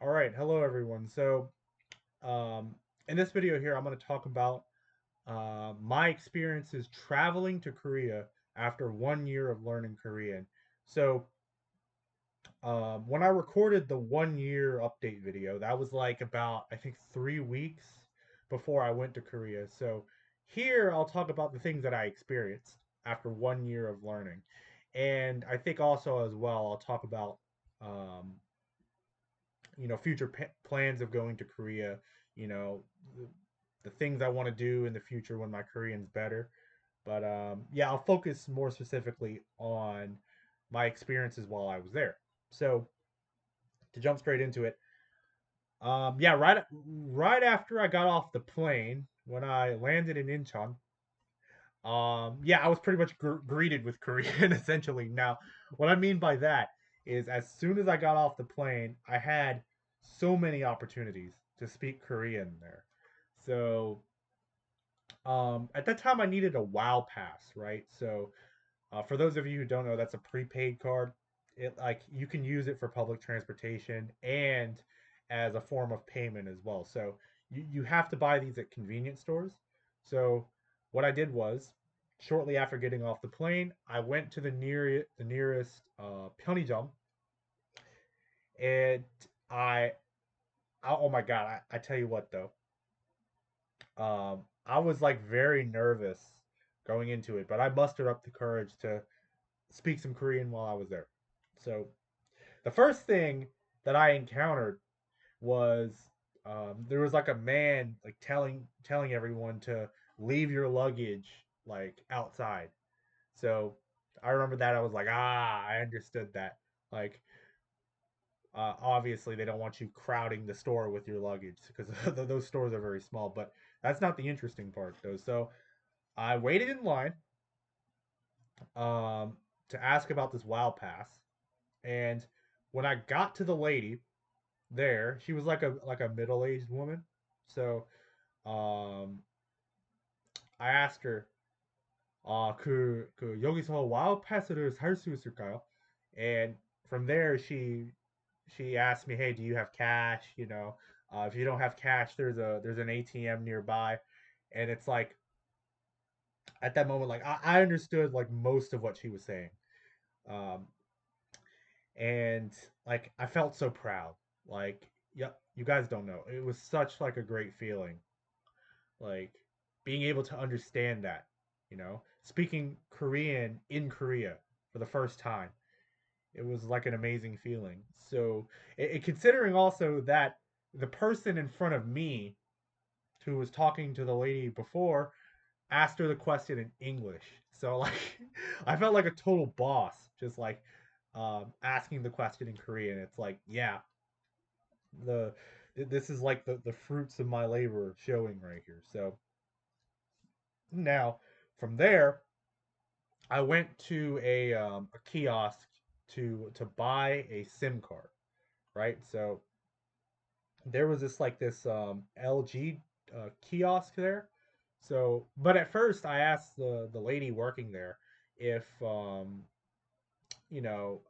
All right, hello everyone. Um, in this video here, I'm going to talk about my experiences traveling to Korea after 1 year of learning Korean. So, when I recorded the 1 year update video, that was like about, I think, 3 weeks before I went to Korea. So, here I'll talk about the things that I experienced after 1 year of learning. And I think also as well, I'll talk about um, future plans of going to Korea, you know, the things I want to do in the future when my Korean's better. But yeah, I'll focus more specifically on my experiences while I was there. So to jump straight into it, yeah, right after I got off the plane, when I landed in Incheon, yeah, I was pretty much greeted with Korean essentially. Now, what I mean by that is as soon as I got off the plane, I had so many opportunities to speak Korean there. So, at that time I needed a WOW pass, right? So, for those of you who don't know, that's a prepaid card. It like you can use it for public transportation and as a form of payment as well. So you have to buy these at convenience stores. So what I did was, shortly after getting off the plane, I went to the nearest Pyeongjam, and I, oh my god, I tell you what though, I was like very nervous going into it, but I mustered up the courage to speak some Korean while I was there. So the first thing that I encountered was, there was like a man like telling everyone to leave your luggage like outside. So I remember that I was like, I understood that. Like, obviously they don't want you crowding the store with your luggage because those stores are very small. But that's not the interesting part though. So I waited in line um, to ask about this WOW pass, and when I got to the lady there, she was like a middle aged woman. So um, I asked her, 그 여기서 와우 패스를 살 수 있을까요? And from there, she asked me, hey, do you have cash? If you don't have cash, there's an ATM nearby, and it's like at that moment, like I understood like most of what she was saying, um, and like I felt so proud. Like, yeah, you guys don't know, it was such like a great feeling, like being able to understand that, speaking Korean in Korea for the first time. It was like an amazing feeling. So, considering also that the person in front of me who was talking to the lady before asked her the question in English. So, like, I felt like a total boss, just like asking the question in Korean. It's like, yeah, the this is like the fruits of my labor showing right here. So now from there, I went to a kiosk to buy a SIM card, right? So there was this LG kiosk there. So, but at first I asked the lady working there if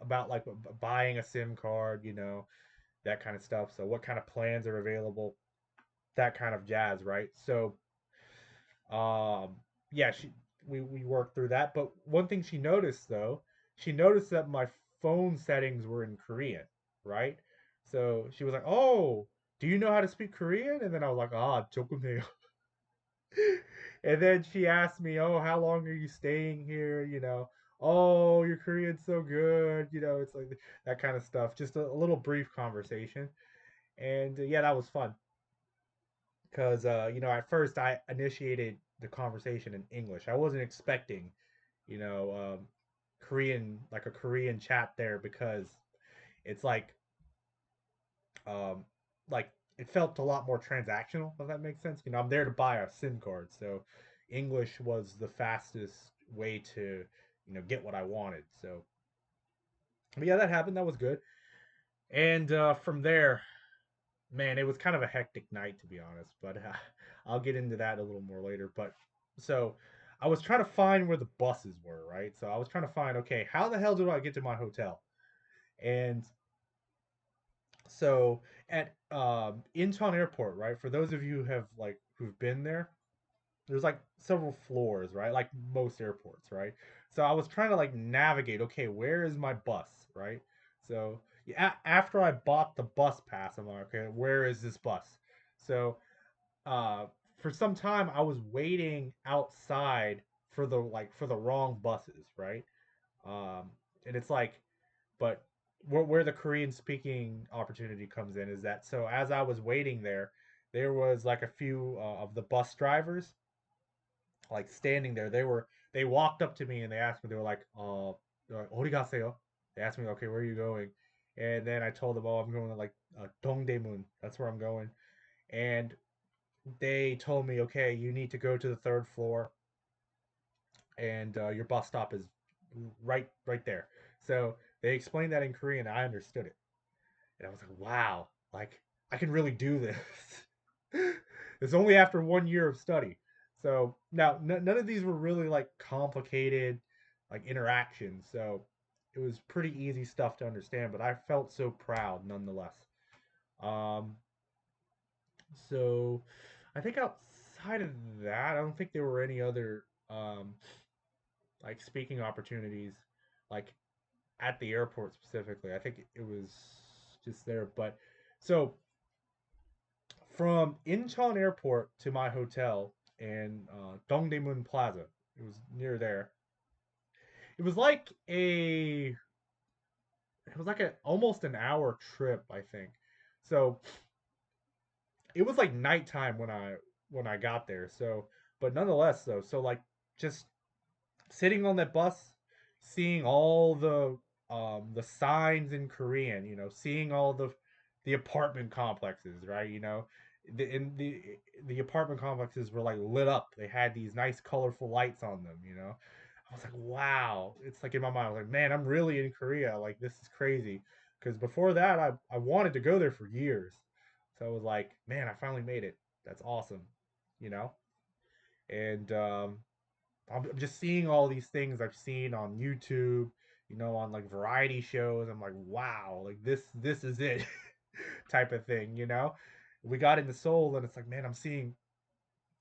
about like buying a SIM card, that kind of stuff. So what kind of plans are available, that kind of jazz, right? So Um, yeah, we worked through that. But one thing she noticed though, she noticed that my phone settings were in Korean, right? So she was like, "Oh, do you know how to speak Korean?" And then I was like, "Ah, 조금해요." And then she asked me, "Oh, how long are you staying here?" "Oh, your Korean's so good." It's like that kind of stuff. Just a little brief conversation, and yeah, that was fun because at first I initiated the conversation in English. I wasn't expecting, you know, Korean like a Korean chat there because it's um, like it felt a lot more transactional. If that makes sense. I'm there to buy a SIM card, so English was the fastest way to get what I wanted. So, but yeah, that happened. That was good. And from there, man, it was kind of a hectic night to be honest, but I'll get into that a little more later. But so I was trying to find where the buses were, right? So I was trying to find, okay, how the hell do I get to my hotel? And So at Incheon Airport, right? For those of you who have like who've been there, there's like several floors, right? Like most airports, right? So I was trying to like navigate. Okay, where is my bus, right? So yeah, after I bought the bus pass, I'm like, okay, where is this bus? So uh, for some time I was waiting outside for the wrong buses, right? Um, and it's like, but where the Korean speaking opportunity comes in is that so as I was waiting there, there was like a few of the bus drivers like standing there. They walked up to me and they asked me. They were like, they're like, "어디 가세요?" They asked me, "Okay, where are you going?" And then I told them, "Oh, I'm going to like Dongdaemun. That's where I'm going." And they told me, "Okay, you need to go to the third floor, and your bus stop is right there." So they explained that in Korean. And I understood it, and I was like, "Wow, like I can really do this." It's only after 1 year of study. So now none of these were really like complicated like interactions. So it was pretty easy stuff to understand, but I felt so proud nonetheless. Um, so I think outside of that, I don't think there were any other like speaking opportunities like at the airport specifically. I think it was just there. But so from Incheon Airport to my hotel in Dongdaemun Plaza, it was near there. It was like a it was like a almost an hour trip, I think. So it was like nighttime when I got there. So, but nonetheless, though, so like just sitting on that bus, seeing all the signs in Korean, seeing all the apartment complexes, right? The apartment complexes were like lit up. They had these nice colorful lights on them. I was like, wow. It's like in my mind, I was like, man, I'm really in Korea. Like this is crazy. Because before that, I wanted to go there for years. So I was like, man, I finally made it. That's awesome. You know? And I'm just seeing all these things I've seen on YouTube, on like variety shows. I'm like, wow, like this is it, type of thing. We got into Seoul, and it's like, man, I'm seeing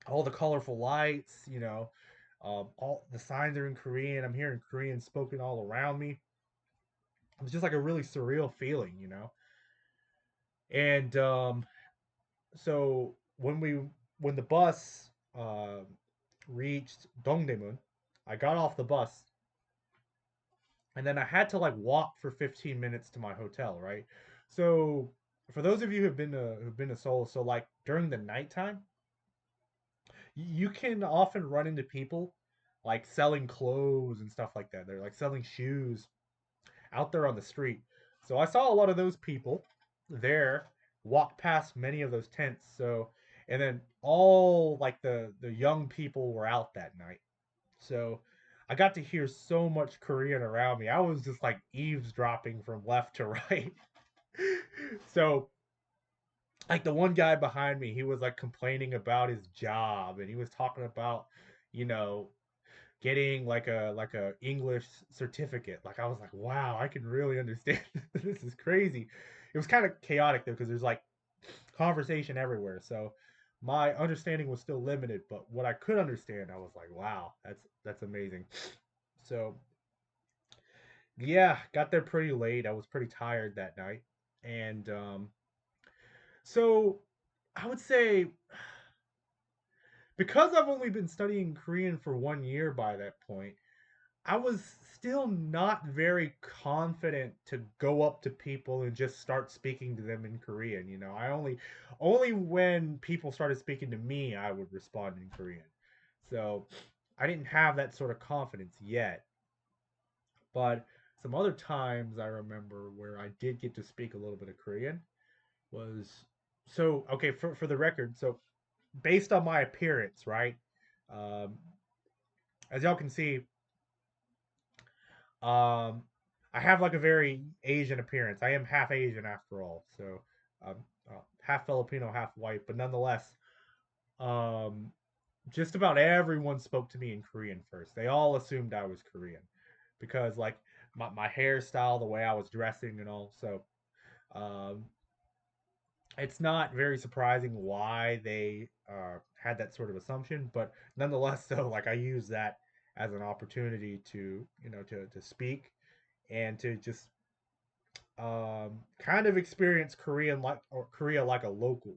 all the colorful lights. All the signs are in Korean. I'm hearing Korean spoken all around me. It's just like a really surreal feeling. And so when the bus reached Dongdaemun, I got off the bus and then I had to like walk for 15 minutes to my hotel, right? So for those of you who've been to Seoul, so like during the nighttime, you can often run into people like selling clothes and stuff like that. They're like selling shoes out there on the street. So I saw a lot of those people there walk past many of those tents. So and then all like the young people were out that night. So I got to hear so much Korean around me. I was just like eavesdropping from left to right. So like the one guy behind me, he was like complaining about his job and he was talking about, you know, getting like a English certificate. Like I was like, wow, I can really understand. This is crazy. It was kind of chaotic though because there's like conversation everywhere. So my understanding was still limited, but what I could understand, I was like, wow, that's amazing. So yeah, got there pretty late. I was pretty tired that night, and so I would say because I've only been studying Korean for 1 year by that point, I was still not very confident to go up to people and just start speaking to them in Korean. I only when people started speaking to me I would respond in Korean. So I didn't have that sort of confidence yet. But some other times I remember where I did get to speak a little bit of Korean was so okay for the record. So based on my appearance, right? Um, as y'all can see, Um, I have like a very Asian appearance. I am half Asian after all, so um, half Filipino, half white. But nonetheless, um, just about everyone spoke to me in Korean first. They all assumed I was Korean because like my hairstyle, the way I was dressing, and all. So um, It's not very surprising why they had that sort of assumption, but nonetheless, so like I use that as an opportunity to to speak and to just kind of experience Korea like a local.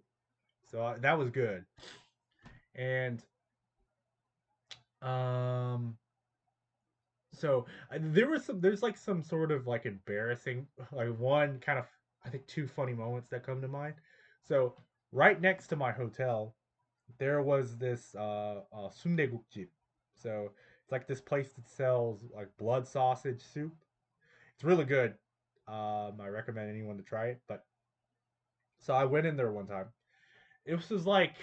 So that was good. And um, so there's like some sort of like embarrassing like one kind of I think two funny moments that come to mind. So right next to my hotel there was this sundaegukjip. So it's like this place that sells like blood sausage soup. It's really good. I recommend anyone to try it. But so I went in there one time. It was like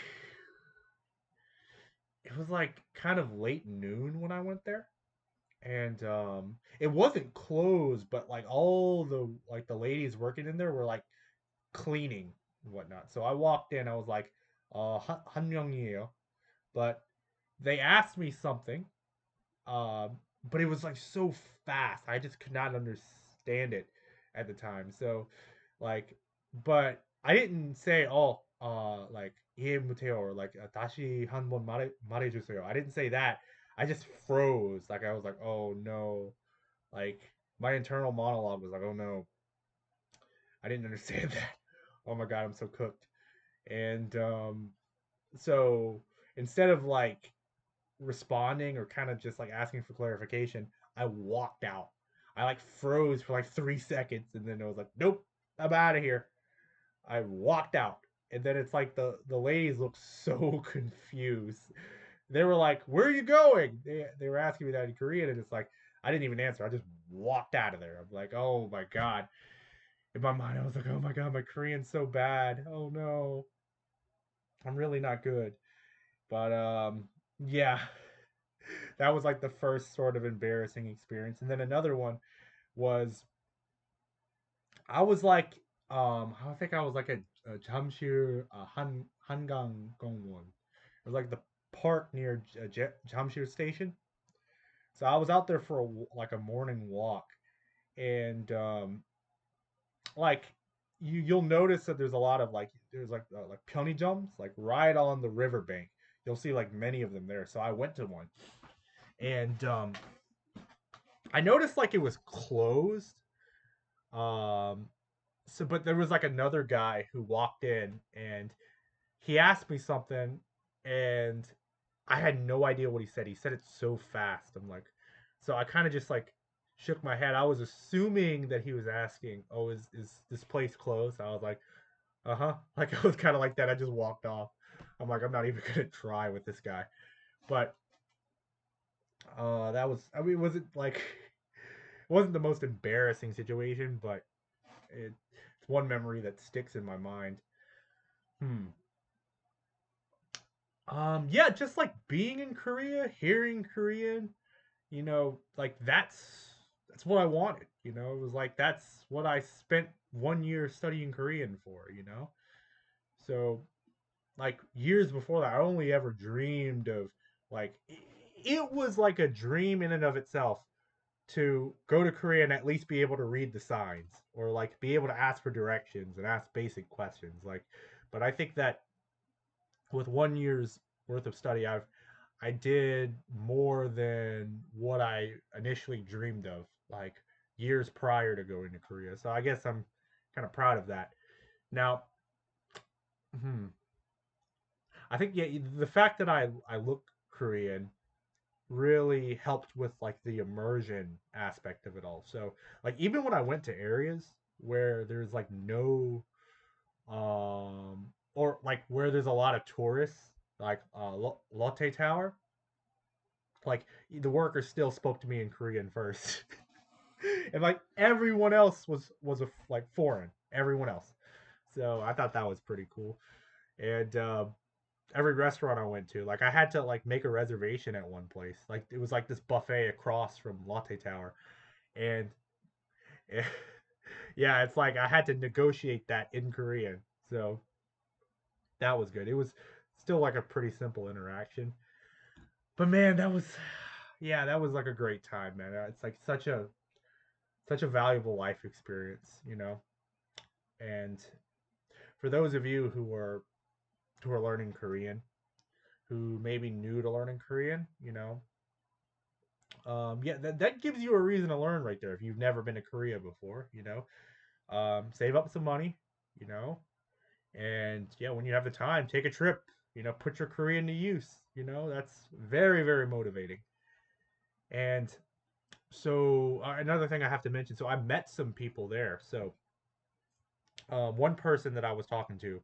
it was like kind of late noon when I went there, and it wasn't closed, but like all the ladies working in there were like cleaning and whatnot. So I walked in. I was like, 한명이에요. But they asked me something, Um, but it was like so fast. I just could not understand it at the time. So, like, but I didn't say, oh, like 이해 못해요 or like 다시 한번 말해주세요. I didn't say that. I just froze. Like I was like, oh no. Like my internal monologue was like, oh no, I didn't understand that. Oh my god, I'm so cooked. And so instead of like responding or kind of just like asking for clarification, I walked out. I like froze for like 3 seconds and then I was like, nope, I'm out of here. I walked out. And then it's like the ladies looked so confused. They were like, "Where are you going?" They were asking me that in Korean, and it's like I didn't even answer. I just walked out of there. I'm like, "Oh my god!" In my mind, I was like, "Oh my god, my Korean's so bad. Oh no, I'm really not good." But yeah, that was like the first sort of embarrassing experience. And then another one was I was like I think I was like a Jamshir Han Hangang Gongwon. It was like the park near Jamshir station. So I was out there for like a morning walk and like you'll notice that there's a lot of there's like peony jumps like right on the riverbank. You'll see like many of them there. So I went to one and I noticed like it was closed. Um, so but there was like another guy who walked in and he asked me something and I had no idea what he said. He said it so fast. I'm like, so I kind of just like shook my head. I was assuming that he was asking, "Oh, is this place closed?" I was like, "Uh huh." Like I was kind of like that. I just walked off. I'm like, I'm not even gonna try with this guy. But that was. I mean, it wasn't like it wasn't the most embarrassing situation, but it's one memory that sticks in my mind. Hmm. Yeah, just like being in Korea, hearing Korean, like that's what I wanted. It was like that's what I spent 1 year studying Korean for. So like years before that, I only ever dreamed of like it was like a dream in and of itself to go to Korea and at least be able to read the signs or like be able to ask for directions and ask basic questions. Like, but I think that with 1 year's worth of study, I did more than what I initially dreamed of, like years prior to going to Korea. So I guess I'm kind of proud of that. Now, hmm, I think yeah, the fact that I look Korean really helped with like the immersion aspect of it all. So like even when I went to areas where there's like no or like where there's a lot of tourists, like Lotte Tower, like the workers still spoke to me in Korean first. And like everyone else was like foreign, everyone else. So I thought that was pretty cool. And every restaurant I went to, like I had to like make a reservation at one place. Like it was like this buffet across from Lotte Tower, and yeah, it's like I had to negotiate that in Korean. So that was good. It was still like a pretty simple interaction, but man, that was yeah, that was like a great time, man. It's like such a valuable life experience. And for those of you who are learning Korean, who may be new to learning Korean, yeah, that gives you a reason to learn right there if you've never been to Korea before. Save up some money, you know, and yeah, when you have the time, take a trip, put your Korean to use, that's very, very motivating. And so another thing I have to mention, so I met some people there. So one person that I was talking to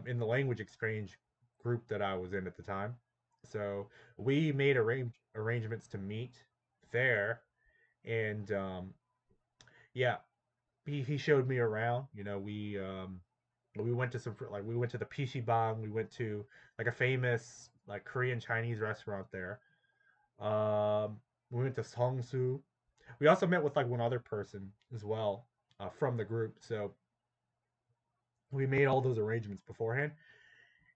in the language exchange group that I was in at the time. So we made arrangements to meet there, and yeah, he showed me around. We went to we went to the Pichibang. We went to like a famous like Korean Chinese restaurant there. We went to Songsu. We also met with like one other person as well from the group. So we made all those arrangements beforehand.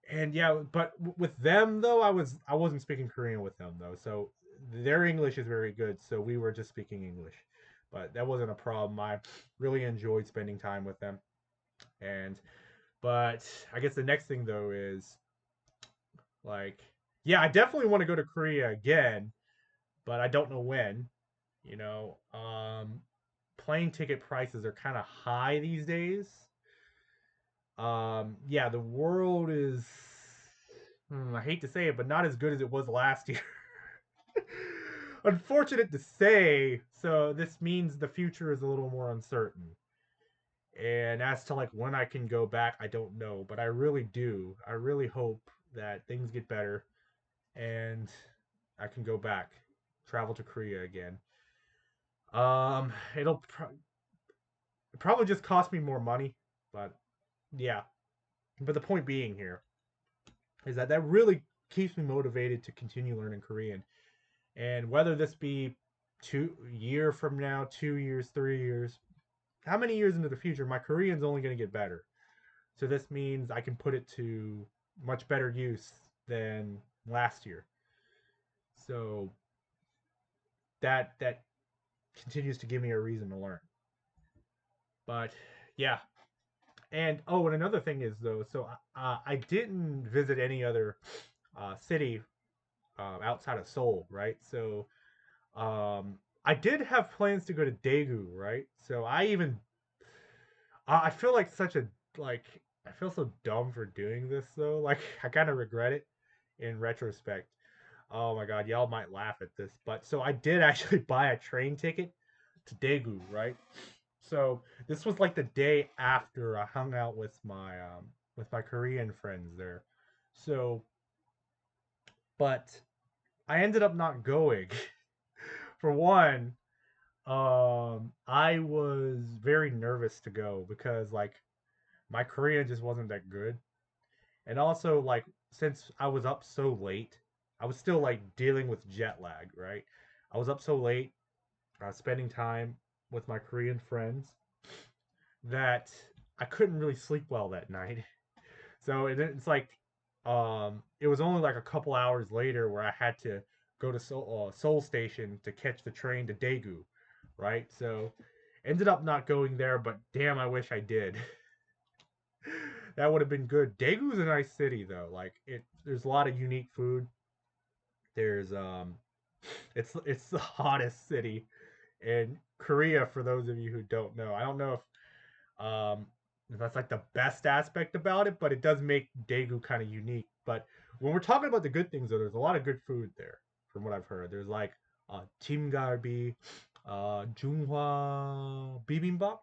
And yeah, but with them though, I wasn't speaking Korean with them though. So their English is very good. So we were just speaking English. But that wasn't a problem. I really enjoyed spending time with them. And but I guess the next thing though is like yeah, I definitely want to go to Korea again, but I don't know when. You know, plane ticket prices are kind of high these days. Yeah, the world is, I hate to say it, but not as good as it was last year. Unfortunate to say, so this means the future is a little more uncertain. And as to like when I can go back, I don't know, but I really do. I really hope that things get better and I can go back, travel to Korea again. It'll probably just cost me more money, but yeah. But the point being here is that really keeps me motivated to continue learning Korean. And whether this be 2 year from now, 2 years, 3 years, how many years into the future, my Korean's only going to get better. So this means I can put it to much better use than last year. So that continues to give me a reason to learn. But yeah, and oh, and another thing is though, so I didn't visit any other city outside of Seoul, right? So I did have plans to go to Daegu, right? So I feel like such a like I feel so dumb for doing this though. Like I kind of regret it in retrospect. Oh my god, y'all might laugh at this, but so I did actually buy a train ticket to Daegu, right? So this was like the day after I hung out with my Korean friends there. So, but I ended up not going. For one, I was very nervous to go because like my Korean just wasn't that good. And also like since I was up so late, I was still like dealing with jet lag, right? I was up so late, spending time with my Korean friends that I couldn't really sleep well that night. So it's like it was only like a couple hours later where I had to go to Seoul Station to catch the train to Daegu, right? So ended up not going there, but damn, I wish I did. That would have been good. Daegu's a nice city though. Like there's a lot of unique food. There's it's the hottest city in Korea for those of you who don't know. I don't know if that's like the best aspect about it, but it does make Daegu kind of unique. But when we're talking about the good things though, there's a lot of good food there from what I've heard. There's like Jimgalbi, Junghwa bibimbap.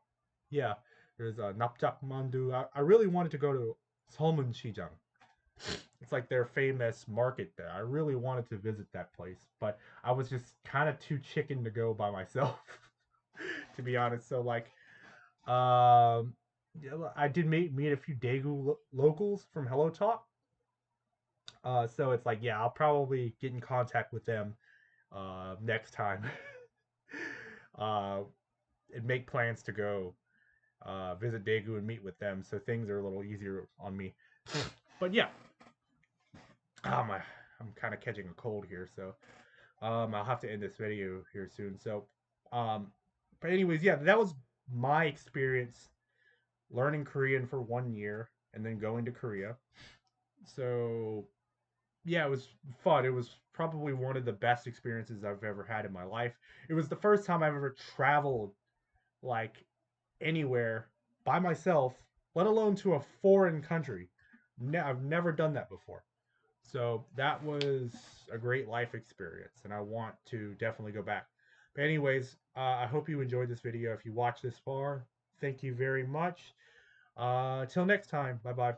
Yeah, there's Napjak Mandu. I really wanted to go to Solmun Shijang. It's like their famous market there. I really wanted to visit that place, but I was just kind of too chicken to go by myself, to be honest. So like, yeah, I did meet a few Daegu locals from Hello Talk. So it's like, yeah, I'll probably get in contact with them next time, uh, and make plans to go visit Daegu and meet with them, so things are a little easier on me. But yeah, I'm kind of catching a cold here, so I'll have to end this video here soon. So, um, but anyways, yeah, that was my experience learning Korean for 1 year and then going to Korea. So yeah, it was fun. It was probably one of the best experiences I've ever had in my life. It was the first time I've ever traveled like anywhere by myself, let alone to a foreign country. I've never done that before. So that was a great life experience, and I want to definitely go back. But anyways, I hope you enjoyed this video. If you watched this far, thank you very much. Till next time. Bye bye.